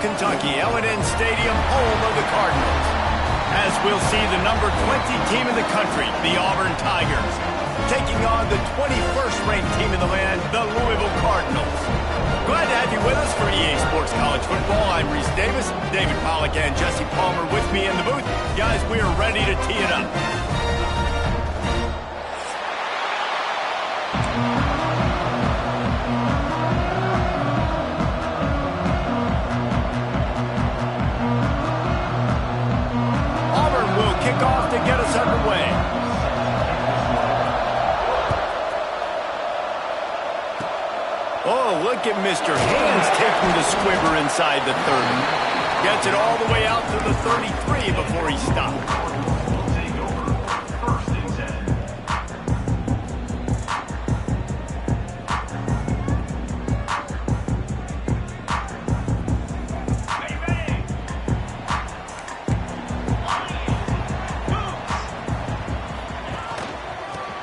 Kentucky, L&N Stadium, home of the Cardinals. As we'll see the number 20 team in the country, the Auburn Tigers, taking on the 21st ranked team in the land, the Louisville Cardinals. Glad to have you with us for EA Sports College Football. I'm Reese Davis, David Pollack and Jesse Palmer with me in the booth. Guys, we are ready to tee it up. Kick off to get us underway. Oh, look at Mr. Haynes taking the squibber inside the 30. Gets it all the way out to the 33 before he stops.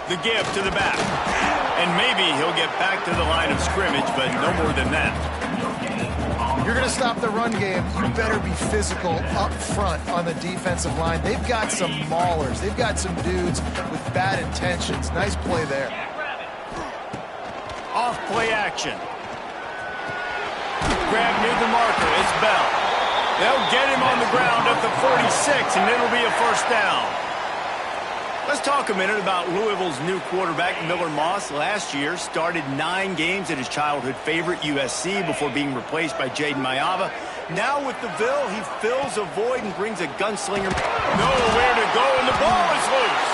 The give to the back. And maybe he'll get back to the line of scrimmage, but no more than that. You're going to stop the run game. You better be physical up front on the defensive line. They've got some maulers. They've got some dudes with bad intentions. Nice play there. Off play action. Grab near the marker. It's Bell. They'll get him on the ground at the 46, and it'll be a first down. Let's talk a minute about Louisville's new quarterback, Miller Moss. Last year, started 9 games at his childhood favorite, USC, before being replaced by Jaden Mayava. Now with the Ville, he fills a void and brings a gunslinger. Nowhere to go, and the ball is loose.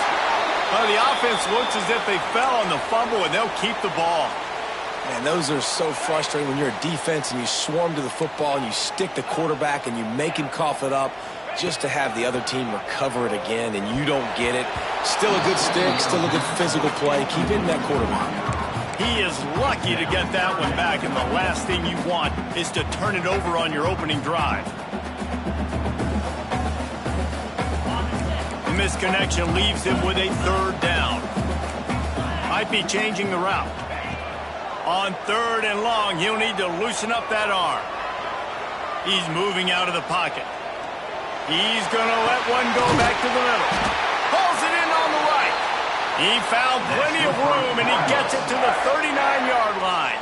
Well, the offense looks as if they fell on the fumble, and they'll keep the ball. Man, those are so frustrating when you're a defense and you swarm to the football and you stick the quarterback and you make him cough it up, just to have the other team recover it again and you don't get it. Still a good stick, still a good physical play. Keep hitting that quarterback. He is lucky to get that one back, and the last thing you want is to turn it over on your opening drive. The misconnection leaves him with a third down. Might be changing the route. On 3rd and long, he'll need to loosen up that arm. He's moving out of the pocket. He's going to let one go back to the middle. Pulls it in on the right. He found plenty of room, and he gets it to the 39-yard line.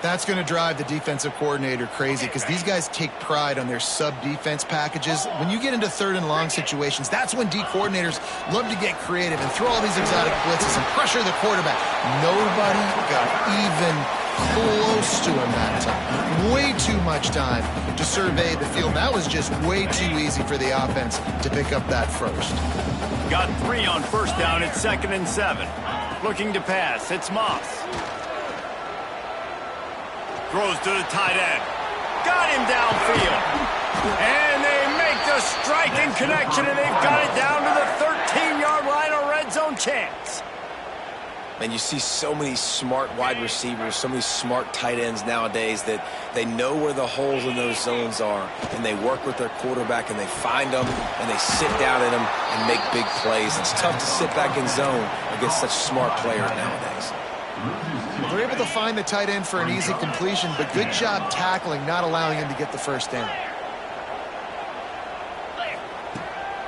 That's going to drive the defensive coordinator crazy because these guys take pride on their sub-defense packages. When you get into 3rd and long situations, that's when D coordinators love to get creative and throw all these exotic blitzes and pressure the quarterback. Nobody got even close to him that time. Way too much time to survey the field. That was just way too easy for the offense to pick up that first. Got 3 on first down at 2nd and 7. Looking to pass. It's Moss. Throws to the tight end. Got him downfield. And they make the striking connection, and they've got it down to the 13-yard line, a red zone chance. And you see so many smart wide receivers, so many smart tight ends nowadays that they know where the holes in those zones are, and they work with their quarterback, and they find them, and they sit down in them and make big plays. It's tough to sit back in zone against such smart players nowadays. They're able to find the tight end for an easy completion, but good job tackling, not allowing him to get the first down.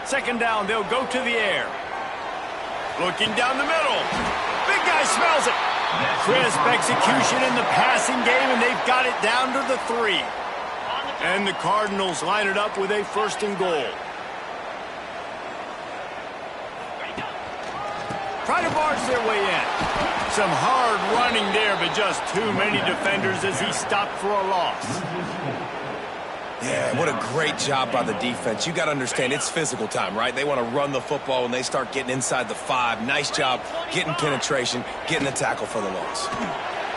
2nd down, they'll go to the air. Looking down the middle. Big guy smells it. Crisp execution in the passing game, and they've got it down to the 3. And the Cardinals line it up with a 1st and goal. Try to barge their way in. Some hard running there, but just too many defenders as he stopped for a loss. Yeah, what a great job by the defense. You got to understand, it's physical time, right? They want to run the football when they start getting inside the 5. Nice job getting penetration, getting the tackle for the loss.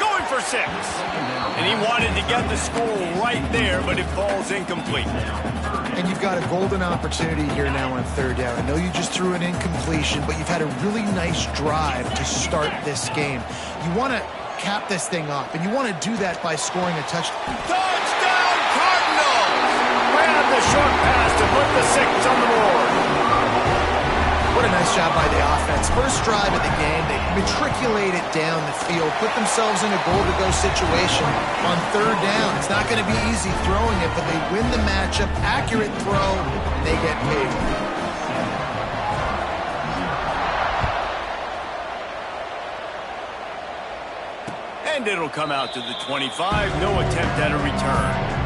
Going for 6. And he wanted to get the score right there, but it falls incomplete. And you've got a golden opportunity here now on 3rd down. I know you just threw an incompletion, but you've had a really nice drive to start this game. You want to cap this thing off, and you want to do that by scoring a touchdown. Touchdown, Cardinals! Ran the short pass to put the 6 on the board. What a nice Nice job by the offense. First drive of the game, they matriculated down the field, put themselves in a goal-to-go situation on third down. It's not going to be easy throwing it, but they win the matchup. Accurate throw, they get paid. And it'll come out to the 25. No attempt at a return.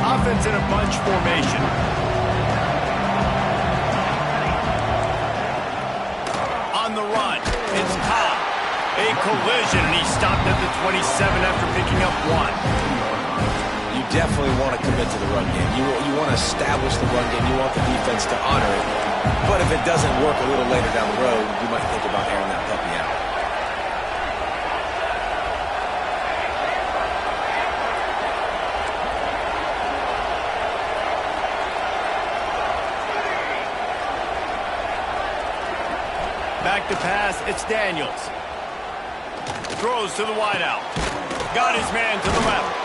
Offense in a bunch formation. On the run, it's Ncaa. A collision, and he stopped at the 27 after picking up 1. You definitely want to commit to the run game. You want to establish the run game. You want the defense to honor it. But if it doesn't work a little later down the road, you might think about airing that puppy out. Back to pass, it's Daniels. Throws to the wideout. Got his man to the left.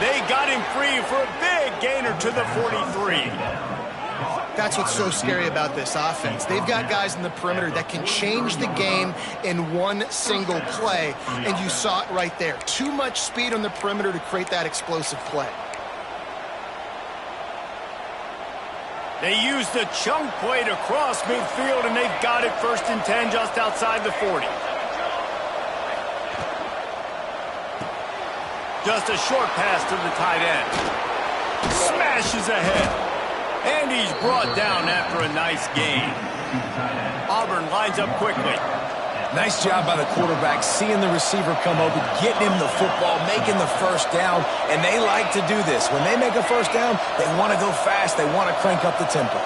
They got him free for a big gainer to the 43. That's what's so scary about this offense. They've got guys in the perimeter that can change the game in one single play, and you saw it right there. Too much speed on the perimeter to create that explosive play. They used the chunk play to cross midfield, and they've got it 1st and 10 just outside the 40. Just a short pass to the tight end. Smashes ahead. And he's brought down after a nice gain. Auburn lines up quickly. Nice job by the quarterback, seeing the receiver come open, getting him the football, making the first down, and they like to do this. When they make a first down, they want to go fast. They want to crank up the tempo.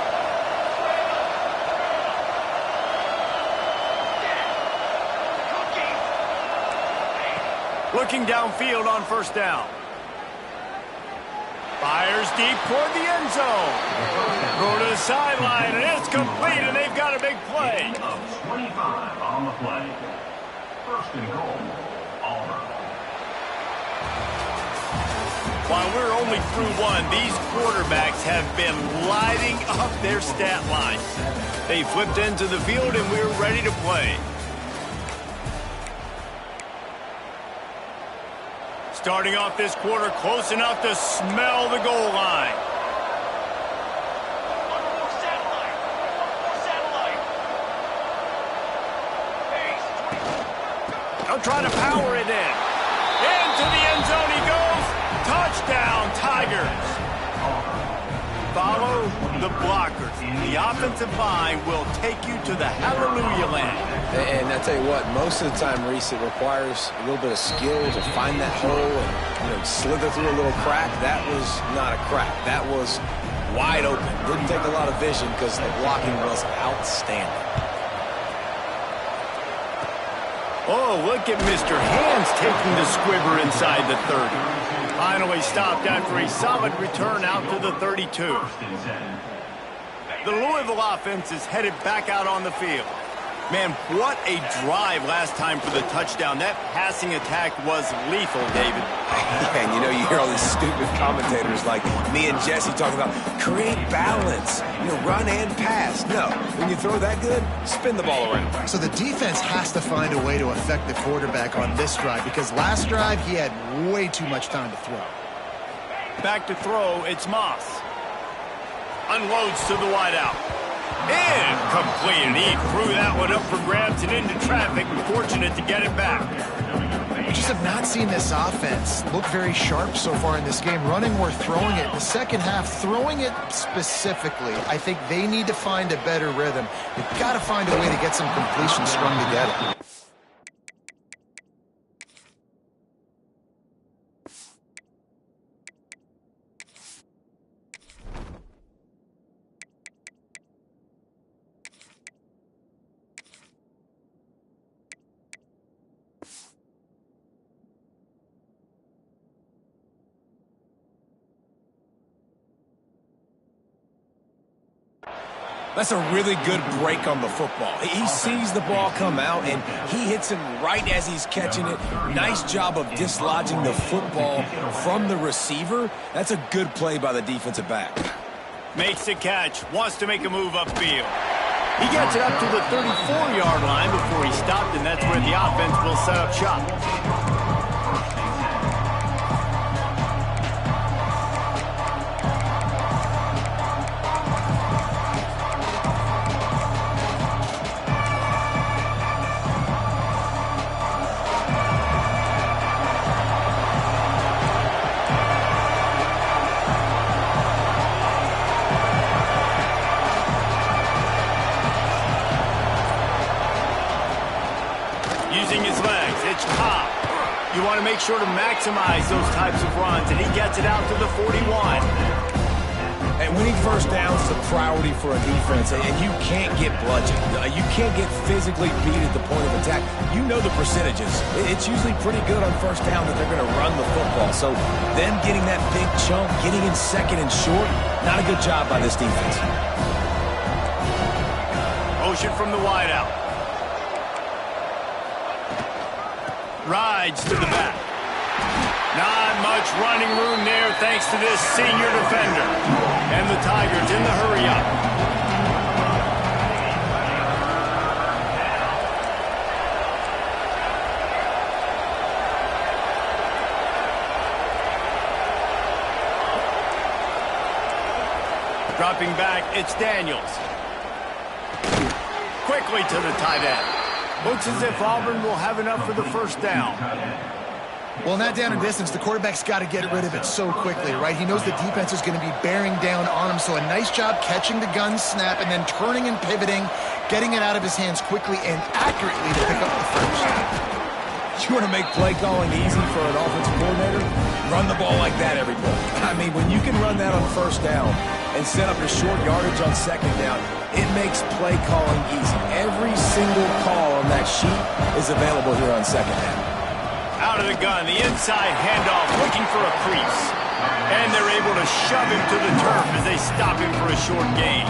Looking downfield on 1st down. Fires deep toward the end zone. Throw to the sideline, and it's complete, and they've got a big play. 25 on the play. 1st and goal, Auburn. While we're only through 1, these quarterbacks have been lighting up their stat lines. They flipped into the field, and we're ready to play. Starting off this quarter close enough to smell the goal line. They'll try to power it in. Into the end zone he goes. Touchdown, Tigers. Follow the blockers. The offensive line will take you to the hallelujah land. And I tell you what, most of the time, Reese, it requires a little bit of skill to find that hole and slither through a little crack. That was not a crack. That was wide open. Didn't take a lot of vision because the blocking was outstanding. Oh, look at Mr. Hands taking the squibber inside the 30. Finally stopped after a solid return out to the 32. The Louisville offense is headed back out on the field. Man, what a drive last time for the touchdown. That passing attack was lethal, David. And you hear all these stupid commentators like me and Jesse talking about create balance, run and pass. No, when you throw that good, spin the ball around. So the defense has to find a way to affect the quarterback on this drive because last drive he had way too much time to throw. Back to throw, it's Moss. Unloads to the wideout. Incomplete, and he threw that one up for grabs and into traffic. Fortunate to get it back. We just have not seen this offense look very sharp so far in this game, running or throwing it. In the second half, throwing it specifically, I think they need to find a better rhythm. They've got to find a way to get some completions strung together. That's a really good break on the football. He sees the ball come out, and he hits him right as he's catching it. Nice job of dislodging the football from the receiver. That's a good play by the defensive back. Makes the catch, wants to make a move upfield. He gets it up to the 34-yard line before he stopped, and that's where the offense will set up shop. Using his legs, it's Ncaa. You want to make sure to maximize those types of runs, and he gets it out to the 41. And winning first down is a priority for a defense, and you can't get bludgeoned. You can't get physically beat at the point of attack. You know the percentages. It's usually pretty good on first down that they're going to run the football. So them getting that big chunk, getting in second and short, not a good job by this defense. Motion from the wideout. Rides to the back. Not much running room there thanks to this senior defender. And the Tigers in the hurry-up. Dropping back, it's Daniels. Quickly to the tight end. Looks as if Auburn will have enough for the first down. Well, in that down and distance, the quarterback's got to get rid of it so quickly, right? He knows the defense is going to be bearing down on him, so a nice job catching the gun snap and then turning and pivoting, getting it out of his hands quickly and accurately to pick up the first. You want to make play calling easy for an offensive coordinator? Run the ball like that every play. I mean, when you can run that on first down and set up a short yardage on second down, it makes play calling easy. Every single call on that sheet is available here on second down. Out of the gun, the inside handoff, looking for a crease. And they're able to shove him to the turf as they stop him for a short gain.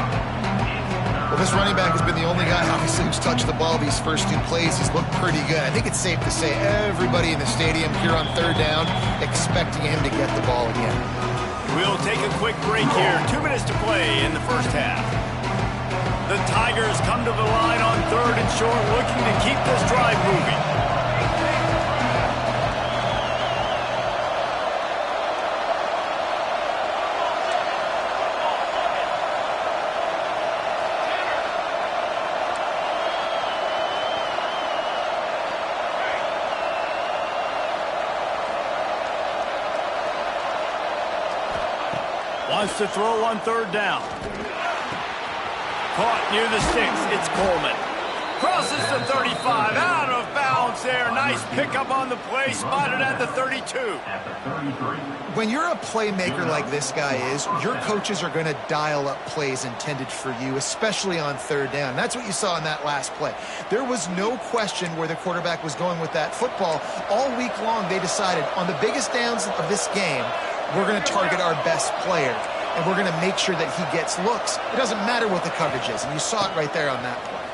Well, this running back has been the only guy, obviously, who's touched the ball these first two plays. He's looked pretty good. I think it's safe to say everybody in the stadium here on third down expecting him to get the ball again. We'll take a quick break here. 2 minutes to play in the first half. The Tigers come to the line on third and short, looking to keep this drive moving. Wants to throw on third down. Caught near the sticks. It's Coleman. Crosses the 35. Out of bounds there. Nice pickup on the play. Spotted at the 32. When you're a playmaker like this guy is, your coaches are going to dial up plays intended for you, especially on third down. That's what you saw in that last play. There was no question where the quarterback was going with that football. All week long, they decided on the biggest downs of this game, we're going to target our best player, and we're going to make sure that he gets looks. It doesn't matter what the coverage is, and you saw it right there on that play.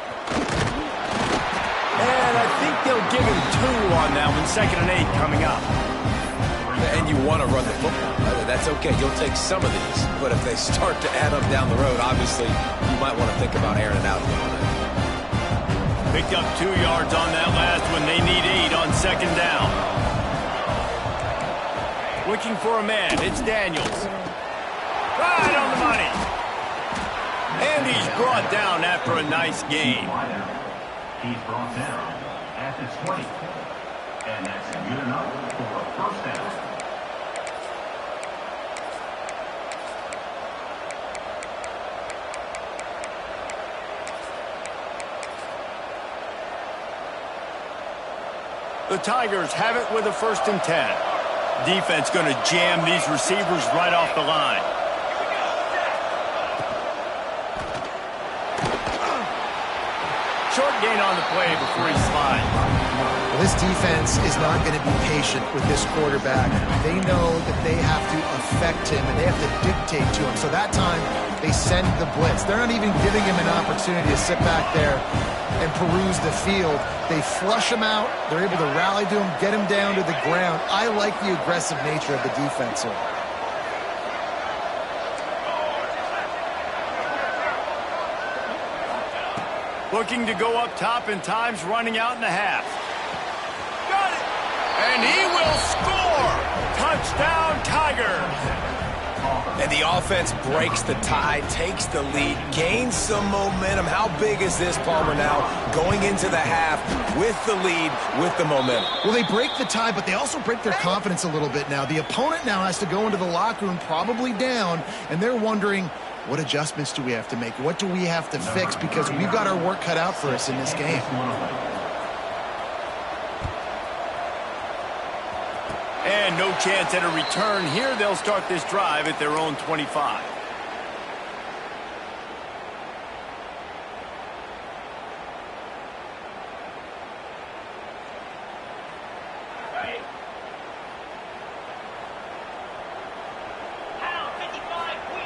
And I think they'll give him 2 on that one. 2nd and 8 coming up. And you want to run the football. That's okay. You'll take some of these. But if they start to add up down the road, obviously, you might want to think about airing it out a little bit. Picked up 2 yards on that last one. They need 8 on second down. Looking for a man. It's Daniels. Right on the money. And he's brought down after a nice gain. He's brought down at the 20. And that's good enough for a first down. The Tigers have it with a 1st and 10. Defense going to jam these receivers right off the line. Short gain on the play before he slides. This defense is not going to be patient with this quarterback. They know that they have to affect him and they have to dictate to him. So that time, they send the blitz. They're not even giving him an opportunity to sit back there and peruse the field. They flush him out. They're able to rally to him, get him down to the ground. I like the aggressive nature of the defense here. Looking to go up top, and time's running out in the half. Got it! And he will score! Touchdown, Tigers! And the offense breaks the tie, takes the lead, gains some momentum. How big is this, Palmer, now going into the half with the lead, with the momentum? Well, they break the tie, but they also break their confidence a little bit now. The opponent now has to go into the locker room probably down, and they're wondering, what adjustments do we have to make? What do we have to fix? Because we've got our work cut out for us in this game. And no chance at a return here. They'll start this drive at their own 25.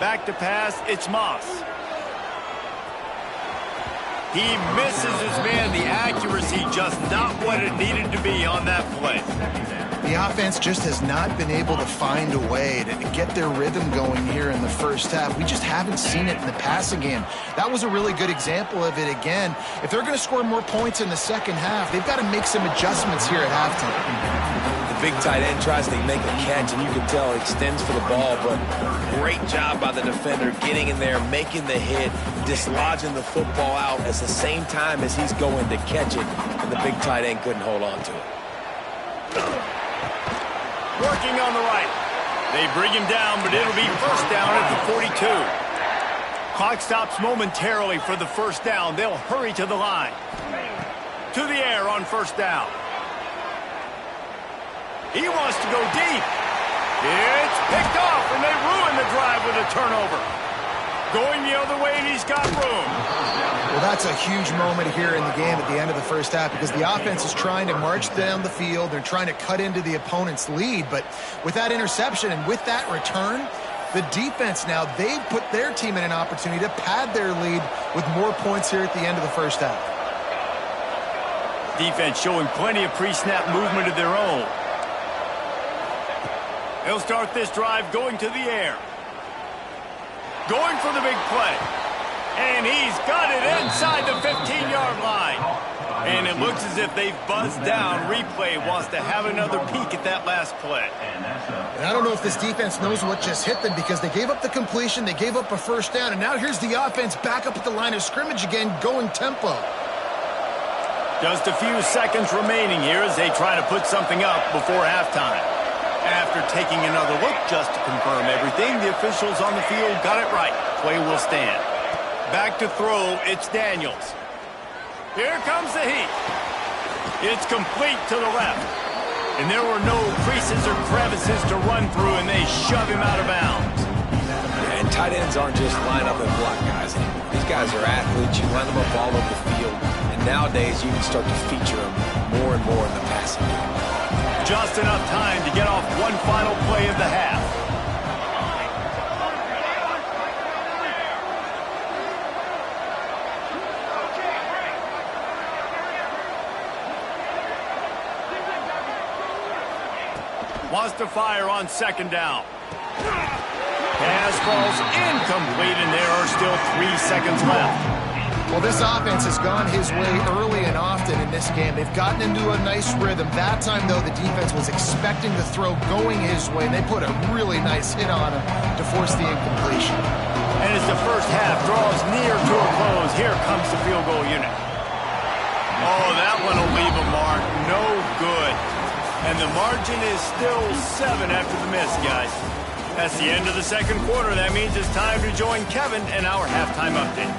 Back to pass, it's Moss. He misses his man. The accuracy just not what it needed to be on that play. The offense just has not been able to find a way to get their rhythm going here in the first half. We just haven't seen it in the passing game. That was a really good example of it again. If they're going to score more points in the second half, they've got to make some adjustments here at halftime. The big tight end tries to make a catch, and you can tell extends for the ball, but great job by the defender getting in there, making the hit, dislodging the football out at the same time as he's going to catch it, and the big tight end couldn't hold on to it. Working on the right. They bring him down, but it'll be first down at the 42. Clock stops momentarily for the first down. They'll hurry to the line. To the air on first down. He wants to go deep. It's picked off, and they ruin the drive with a turnover. Going the other way, and he's got room. Well, that's a huge moment here in the game at the end of the first half because the offense is trying to march down the field. They're trying to cut into the opponent's lead. But with that interception and with that return, the defense now, they've put their team in an opportunity to pad their lead with more points here at the end of the first half. Defense showing plenty of pre-snap movement of their own. They'll start this drive going to the air. Going for the big play. And he's got it inside the 15-yard line. And it looks as if they've buzzed down. Replay wants to have another peek at that last play. And I don't know if this defense knows what just hit them because they gave up the completion, they gave up a first down, and now here's the offense back up at the line of scrimmage again, going tempo. Just a few seconds remaining here as they try to put something up before halftime. After taking another look just to confirm everything, the officials on the field got it right. Play will stand. Back to throw, it's Daniels. Here comes the heat. It's complete to the left. And there were no creases or crevices to run through, and they shove him out of bounds. And tight ends aren't just line up and block guys anymore. These guys are athletes. You line them up all over the field. And nowadays, you can start to feature them more and more in the passing game. Just enough time to get off one final play of the half. Wants to fire on second down. Pass falls incomplete, and there are still 3 seconds left. Well, this offense has gone his way early and often in this game. They've gotten into a nice rhythm. That time, though, the defense was expecting the throw going his way, and they put a really nice hit on him to force the incompletion. And as the first half draws near to a close, here comes the field goal unit. Oh, that one will leave a mark. No good. And the margin is still 7 after the miss, guys. That's the end of the second quarter. That means it's time to join Kevin in our halftime update.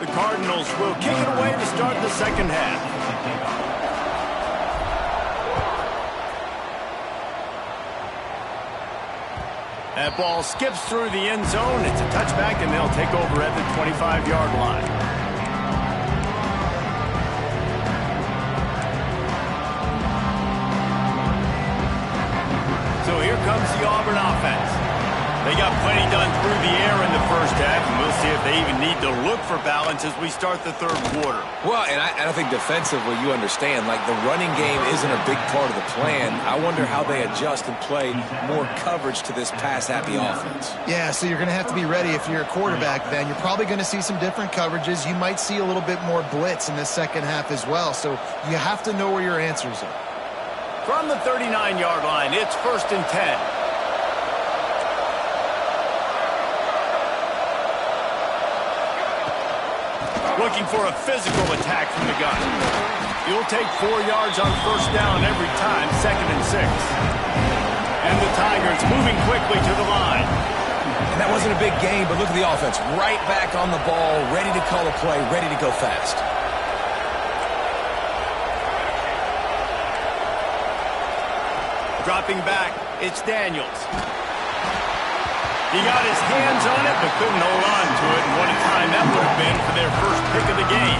The Cardinals will kick it away to start the second half. That ball skips through the end zone. It's a touchback, and they'll take over at the 25-yard line. the Auburn offense. They got plenty done through the air in the first half, and we'll see if they even need to look for balance as we start the third quarter. Well, and I think defensively, you understand, like the running game isn't a big part of the plan. I wonder how they adjust and play more coverage to this pass-happy offense. Yeah, so you're going to have to be ready if you're a quarterback then. You're probably going to see some different coverages. You might see a little bit more blitz in the second half as well, so you have to know where your answers are. From the 39-yard line, it's 1st and 10. Looking for a physical attack from the gun. He'll take 4 yards on 1st down every time, 2nd and 6. And the Tigers moving quickly to the line. And that wasn't a big game, but look at the offense. Right back on the ball, ready to call a play, ready to go fast. Dropping back, it's Daniels. He got his hands on it, but couldn't hold on to it. And what a time that would have been for their first pick of the game.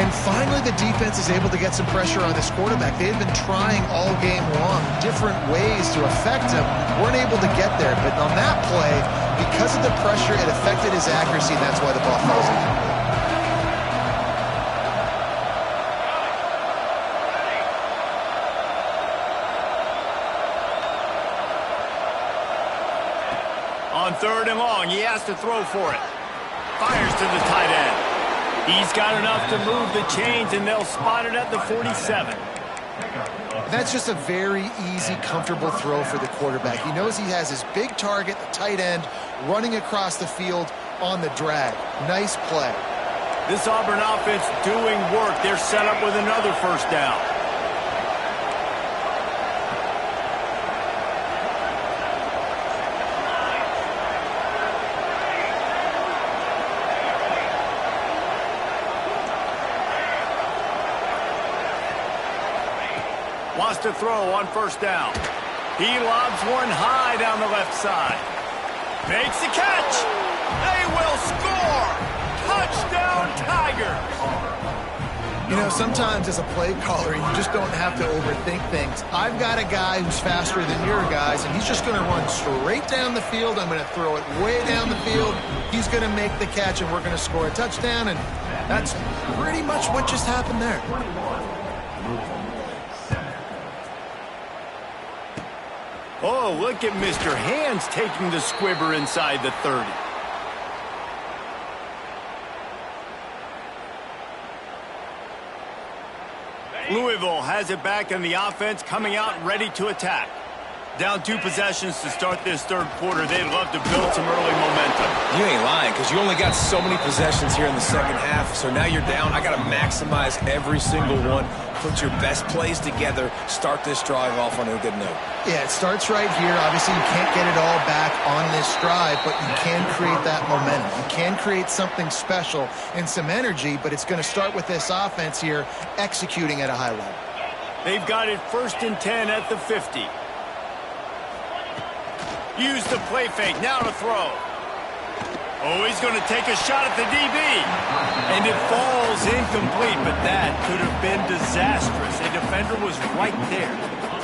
And finally, the defense is able to get some pressure on this quarterback. They had been trying all game long different ways to affect him. Weren't able to get there. But on that play, because of the pressure, it affected his accuracy, and that's why the ball falls incomplete. On 3rd and long, he has to throw for it. Fires to the tight end. He's got enough to move the chains, and they'll spot it at the 47. That's just a very easy, comfortable throw for the quarterback. He knows he has his big target, the tight end, running across the field on the drag. Nice play. This Auburn offense doing work. They're set up with another 1st down. Wants to throw on 1st down. He lobs one high down the left side. Makes the catch. They will score. Touchdown, Tigers. You know, sometimes as a play caller, you just don't have to overthink things. I've got a guy who's faster than your guys, and he's just going to run straight down the field. I'm going to throw it way down the field. He's going to make the catch, and we're going to score a touchdown, and that's pretty much what just happened there. Oh, look at Mr. Hands taking the squibber inside the 30. Louisville has it back in the offense, coming out ready to attack. Down 2 possessions to start this third quarter. They'd love to build some early momentum. You ain't lying, because you only got so many possessions here in the second half, so now you're down. I got to maximize every single one. Put your best plays together. Start this drive off on a good note. Yeah, it starts right here. Obviously, you can't get it all back on this drive, but you can create that momentum. You can create something special and some energy, but it's going to start with this offense here executing at a high level. They've got it 1st and 10 at the 50. Use the play fake, now to throw. Oh, he's going to take a shot at the DB. And it falls incomplete, but that could have been disastrous. A defender was right there.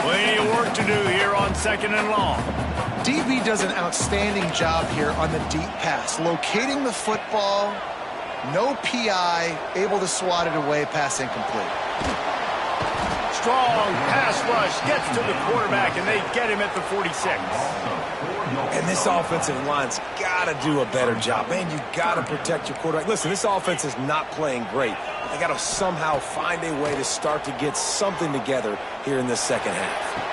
Plenty of work to do here on 2nd and long. DB does an outstanding job here on the deep pass. Locating the football, no PI, able to swat it away, pass incomplete. Strong pass rush, gets to the quarterback, and they get him at the 46. And this offensive line's got to do a better job. Man, you got to protect your quarterback. Listen, this offense is not playing great. They got to somehow find a way to start to get something together here in this second half.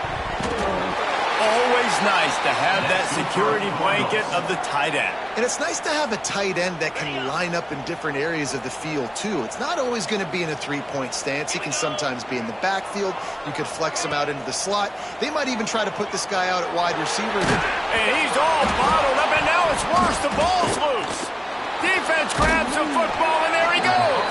Always nice to have that security blanket of the tight end. And it's nice to have a tight end that can line up in different areas of the field, too. It's not always going to be in a three-point stance. He can sometimes be in the backfield. You could flex him out into the slot. They might even try to put this guy out at wide receiver. And he's all bottled up, and now it's worse. The ball's loose. Defense grabs the football, and there he goes.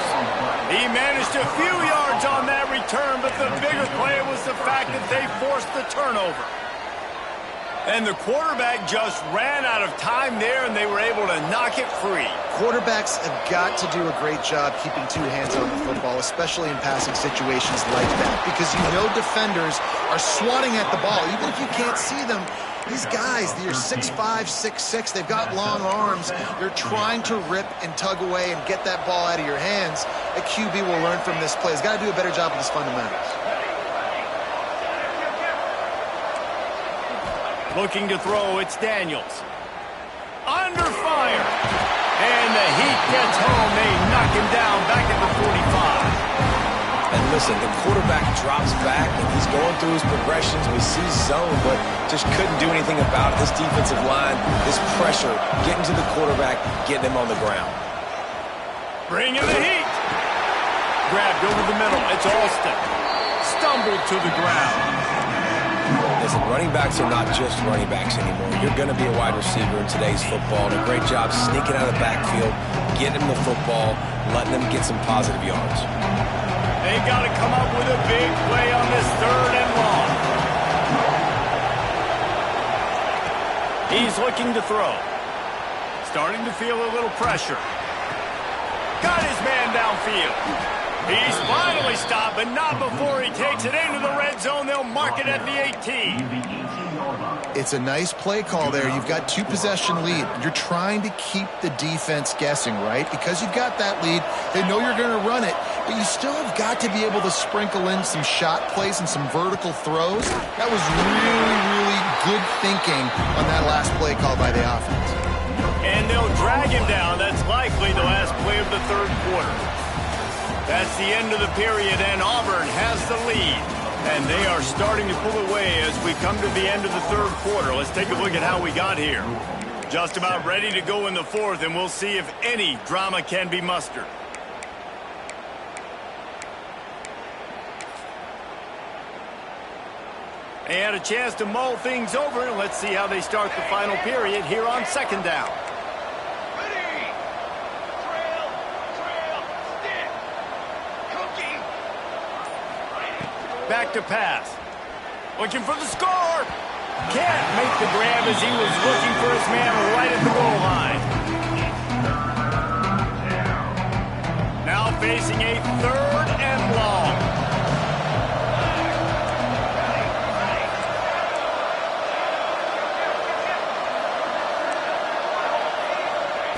He managed a few yards on that return, but the bigger play was the fact that they forced the turnover. And the quarterback just ran out of time there, and they were able to knock it free. Quarterbacks have got to do a great job keeping two hands on the football, especially in passing situations like that, because you know defenders are swatting at the ball. Even if you can't see them, these guys, they're 6'5", 6'6", they've got long arms. They're trying to rip and tug away and get that ball out of your hands. A QB will learn from this play. He's got to do a better job with his fundamentals. Looking to throw, it's Daniels. Under fire. And the heat gets home. They knock him down back at the 45. And listen, the quarterback drops back, and he's going through his progressions. We see zone, but just couldn't do anything about it. This defensive line, this pressure, getting to the quarterback, getting him on the ground. Bringing the heat. Grabbed over the middle. It's Alston. Stumbled to the ground. Listen, running backs are not just running backs anymore. You're going to be a wide receiver in today's football. And a great job sneaking out of the backfield, getting him the football, letting them get some positive yards. They got to come up with a big play on this 3rd and long. He's looking to throw. Starting to feel a little pressure. Got his man downfield. He's finally stopped, but not before he takes it into the red zone. They'll mark it at the 18. It's a nice play call there. You've got 2-possession lead. You're trying to keep the defense guessing, right? Because you've got that lead. They know you're going to run it, but you still have got to be able to sprinkle in some shot plays and some vertical throws. That was really, really good thinking on that last play call by the offense. And they'll drag him down. That's likely the last play of the 3rd quarter. That's the end of the period, and Auburn has the lead. And they are starting to pull away as we come to the end of the 3rd quarter. Let's take a look at how we got here. Just about ready to go in the 4th, and we'll see if any drama can be mustered. They had a chance to mull things over, and let's see how they start the final period here on 2nd down. Back to pass. Looking for the score. Can't make the grab as he was looking for his man right at the goal line. Now facing a 3rd and long.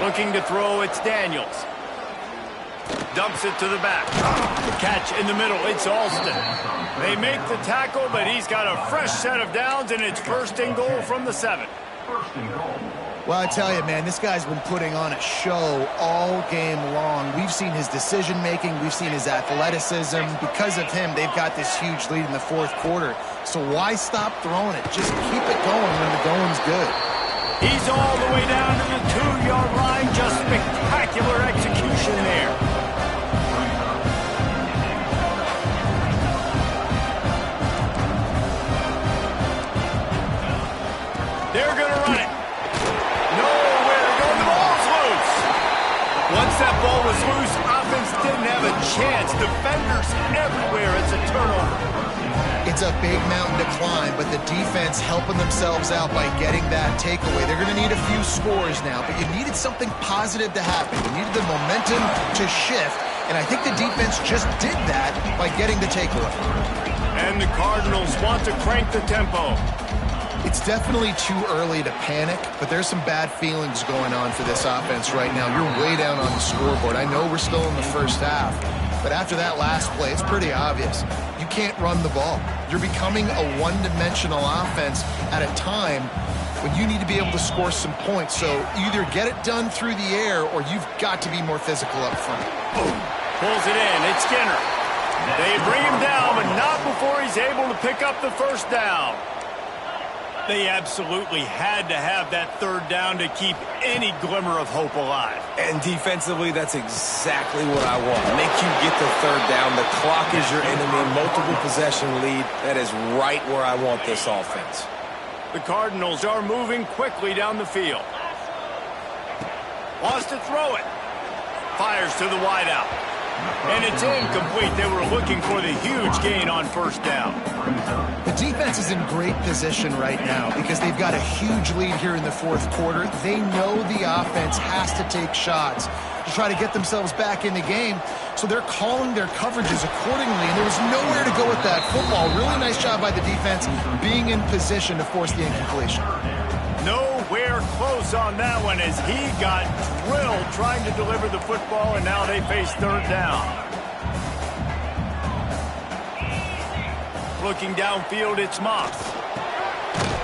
Looking to throw, it's Daniels. Dumps it to the back. The catch in the middle, it's Alston. They make the tackle, but he's got a fresh set of downs, and it's 1st and goal from the 7. Well, I tell you, man, this guy's been putting on a show all game long. We've seen his decision-making. We've seen his athleticism. Because of him, they've got this huge lead in the 4th quarter. So why stop throwing it? Just keep it going when the going's good. He's all the way down to the 2-yard line. Just spectacular execution there. They're going to run it. Nowhere to go. The ball's loose. Once that ball was loose, offense didn't have a chance. Defenders everywhere. It's a turnover. It's a big mountain to climb, but the defense helping themselves out by getting that takeaway. They're going to need a few scores now, but you needed something positive to happen. You needed the momentum to shift, and I think the defense just did that by getting the takeaway. And the Cardinals want to crank the tempo. It's definitely too early to panic, but there's some bad feelings going on for this offense right now. You're way down on the scoreboard. I know we're still in the 1st half, but after that last play, it's pretty obvious. You can't run the ball. You're becoming a one-dimensional offense at a time when you need to be able to score some points. So either get it done through the air or you've got to be more physical up front. Boom. Pulls it in. It's Skinner. They bring him down, but not before he's able to pick up the 1st down. They absolutely had to have that 3rd down to keep any glimmer of hope alive. And defensively, that's exactly what I want. Make you get the 3rd down. The clock is your enemy. Multiple possession lead. That is right where I want this offense. The Cardinals are moving quickly down the field. Wants to throw it. Fires to the wideout. And it's incomplete. They were looking for the huge gain on first down. The defense is in great position right now because they've got a huge lead here in the fourth quarter. They know the offense has to take shots to try to get themselves back in the game. So they're calling their coverages accordingly, and there was nowhere to go with that football. Really nice job by the defense being in position to force the incompletion. Nowhere close on that one as he got drilled trying to deliver the football, and now they face third down. Looking downfield, it's Moss.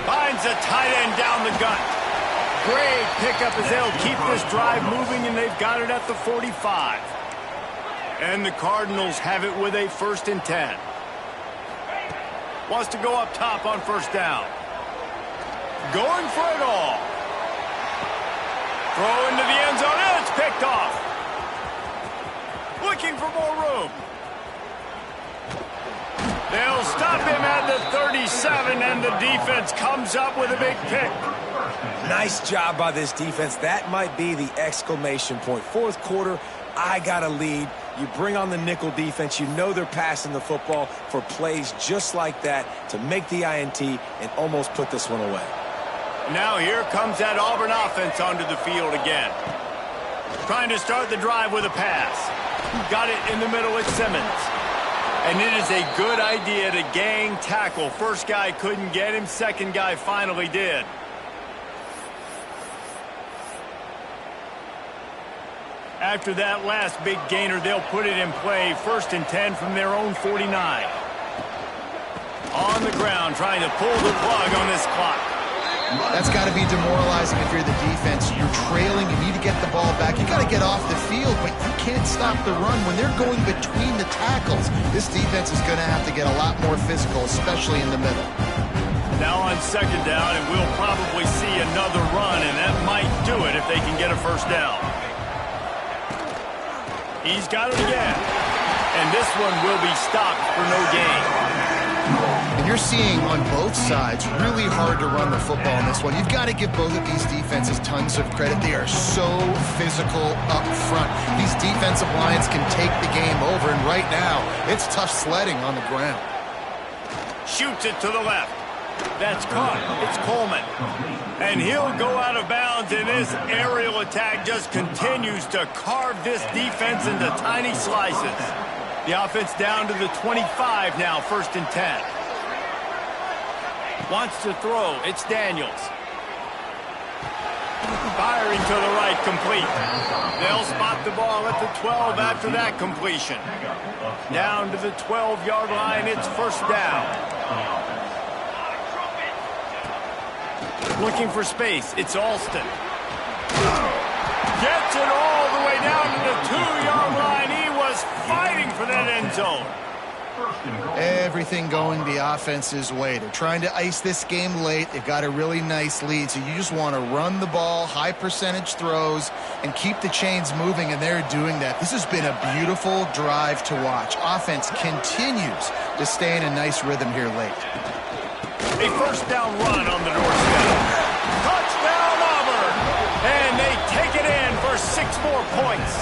Finds a tight end down the gut. Great pickup as they'll keep this drive moving, and they've got it at the 45. And the Cardinals have it with a 1st and 10. Wants to go up top on first down. Going for it all. Throw into the end zone, and it's picked off. Looking for more room. They'll stop him at the 37, and the defense comes up with a big pick. Nice job by this defense. That might be the exclamation point. Fourth quarter, I got a lead. You bring on the nickel defense. You know they're passing the football for plays just like that to make the INT and almost put this one away. Now here comes that Auburn offense onto the field again. Trying to start the drive with a pass. Got it in the middle with Simmons. And it is a good idea to gang tackle. First guy couldn't get him. Second guy finally did. After that last big gainer, they'll put it in play. 1st and 10 from their own 49. On the ground, trying to pull the plug on this clock. That's got to be demoralizing if you're the defense. You're trailing. You need to get the ball back. You got to get off the field, but you can't stop the run. When they're going between the tackles, this defense is going to have to get a lot more physical, especially in the middle. Now on second down, and we'll probably see another run, and that might do it if they can get a first down. He's got it again. And this one will be stopped for no gain. And you're seeing on both sides really hard to run the football in this one. You've got to give both of these defenses tons of credit. They are so physical up front. These defensive lines can take the game over, and right now, it's tough sledding on the ground. Shoots it to the left. That's caught. It's Coleman. And he'll go out of bounds, and this aerial attack just continues to carve this defense into tiny slices. The offense down to the 25 now, 1st and 10. Wants to throw. It's Daniels. Firing to the right, complete. They'll spot the ball at the 12 after that completion. Down to the 12-yard line, it's 1st down. Looking for space. It's Alston. Gets it all the way down to the 2-yard line. He was fighting for that end zone. Everything going the offense's way. They're trying to ice this game late. They've got a really nice lead, so you just want to run the ball, high percentage throws, and keep the chains moving, and they're doing that. This has been a beautiful drive to watch. Offense continues to stay in a nice rhythm here late. A 1st down run on the doorstep. Touchdown Auburn! And they take it in for 6 more points.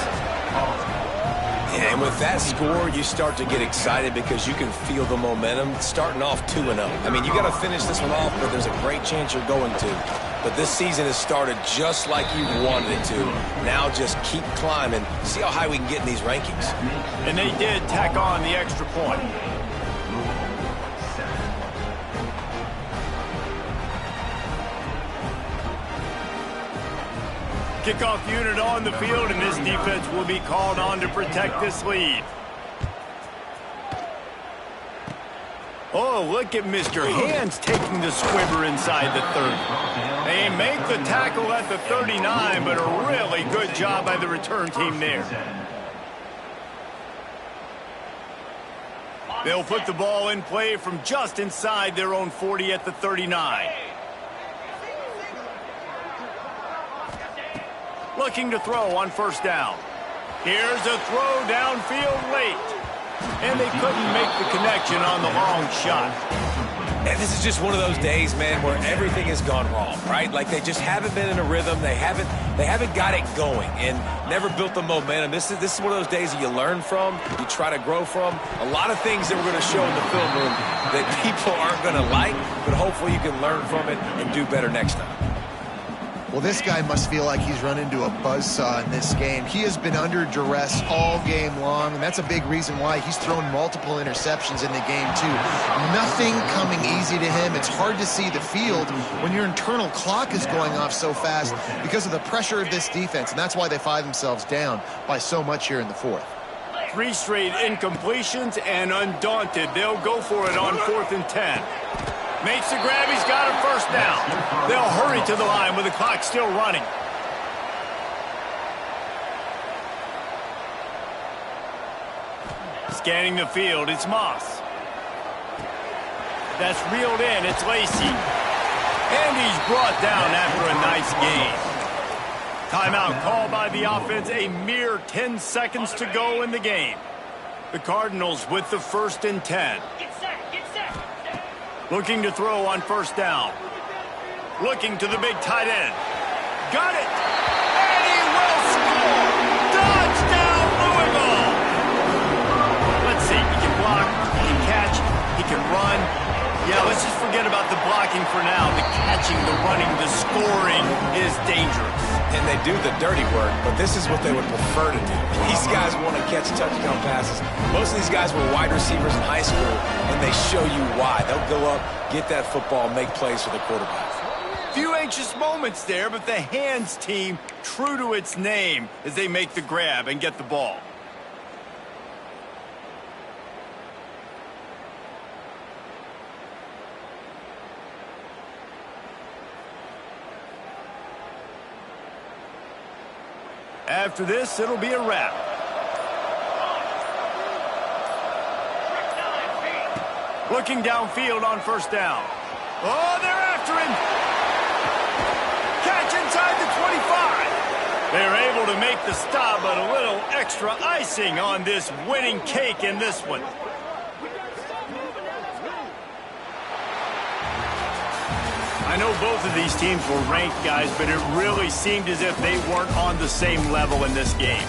Yeah, and with that score, you start to get excited because you can feel the momentum starting off 2-0. I mean, you got to finish this one off, but there's a great chance you're going to. But this season has started just like you wanted it to. Now just keep climbing. See how high we can get in these rankings. And they did tack on the extra point. Kickoff unit on the field, and this defense will be called on to protect this lead. Oh, look at Mr. Hands taking the squibber inside the 30. They make the tackle at the 39, but a really good job by the return team there. They'll put the ball in play from just inside their own 40 at the 39. Looking to throw on 1st down. Here's a throw downfield late. And they couldn't make the connection on the long shot. And this is just one of those days, man, where everything has gone wrong, right? Like they just haven't been in a rhythm. They haven't got it going and never built the momentum. This is one of those days that you learn from, you try to grow from. A lot of things that we're going to show in the film room that people aren't going to like, but hopefully you can learn from it and do better next time. Well, this guy must feel like he's run into a buzzsaw in this game. He has been under duress all game long, and that's a big reason why he's thrown multiple interceptions in the game, too. Nothing coming easy to him. It's hard to see the field when your internal clock is going off so fast because of the pressure of this defense, and that's why they find themselves down by so much here in the fourth. 3 straight incompletions, and undaunted, they'll go for it on 4th and 10. Makes the grab, he's got a first down. They'll hurry to the line with the clock still running. Scanning the field, it's Moss. That's reeled in, it's Lacey. And he's brought down after a nice gain. Timeout called by the offense, a mere 10 seconds to go in the game. The Cardinals with the 1st and 10. Looking to throw on 1st down. Looking to the big tight end. Got it! And he will score! Touchdown, Louisville! Let's see, he can block, he can catch, he can run. Yeah, let's just forget about the blocking for now. The catching, the running, the scoring is dangerous. And they do the dirty work, but this is what they would prefer to do. These guys want to catch touchdown passes. Most of these guys were wide receivers in high school, and they show you why. They'll go up, get that football, make plays for the quarterback. Few anxious moments there, but the hands team true to its name as they make the grab and get the ball. After this, it'll be a wrap. Looking downfield on 1st down. Oh, they're after him. Catch inside the 25. They're able to make the stop, but a little extra icing on this winning cake in this one. I know both of these teams were ranked, guys, but it really seemed as if they weren't on the same level in this game.